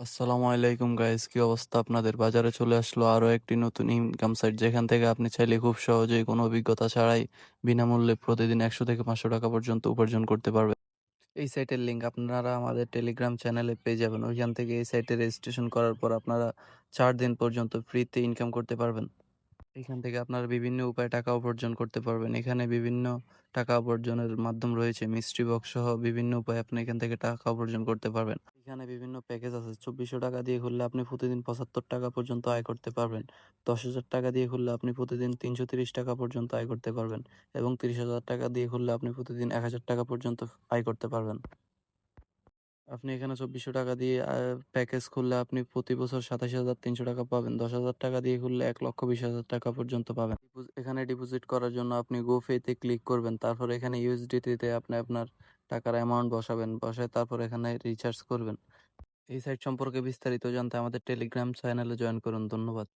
আসসালামু আলাইকুম গাইস, কি অবস্থা আপনাদের? বাজারে চলে আসলো আরো একটি নতুন ইনকাম সাইট, যেখান থেকে আপনি চাইলে খুব সহজেই কোনো অভিজ্ঞতা ছাড়াই বিনামূল্যে প্রতিদিন 100 থেকে 500 টাকা পর্যন্ত উপার্জন করতে পারবেন। এই সাইটের লিংক আপনারা আমাদের টেলিগ্রাম চ্যানেলে পেয়ে যাবেন। ওইখান থেকে এই সাইটে রেজিস্ট্রেশন করার পর আপনারা 4 দিন পর্যন্ত ফ্রিতে ইনকাম করতে পারবেন। এখান থেকে আপনারা বিভিন্ন উপায়ে টাকা উপার্জন করতে পারবেন। এখানে বিভিন্ন টাকা উপার্জনের মাধ্যম রয়েছে, মিস্ট্রি বক্স সহ বিভিন্ন উপায়ে আপনি এখান থেকে টাকা উপার্জন করতে পারবেন। এখানে বিভিন্ন প্যাকেজ আছে। 2400 টাকা দিয়ে খুললে আপনি প্রতিদিন 75 টাকা পর্যন্ত আয় করতে পারবেন। 10,000 টাকা দিয়ে খুললে আপনি প্রতিদিন 330 টাকা পর্যন্ত আয় করতে পারবেন। এবং 30,000 টাকা দিয়ে খুললে আপনি প্রতিদিন 1,000 টাকা পর্যন্ত আয় করতে পারবেন। আপনি এখানে 2400 টাকা দিয়ে প্যাকেজ খুললে আপনি প্রতি বছর 27,300 টাকা পাবেন। 10,000 টাকা দিয়ে খুললে 1,20,000 টাকা পর্যন্ত পাবেন। এখানে ডিপোজিট করার জন্য আপনি গোপে ক্লিক করবেন। তারপর এখানে ইউএসডিটিতে আপনি আপনার টাকার অ্যামাউন্ট বসাবেন। বসায় তারপর এখানে রিচার্জ করবেন। এই সাইট সম্পর্কে বিস্তারিত জানতে আমাদের টেলিগ্রাম চ্যানেলে জয়েন করুন। ধন্যবাদ।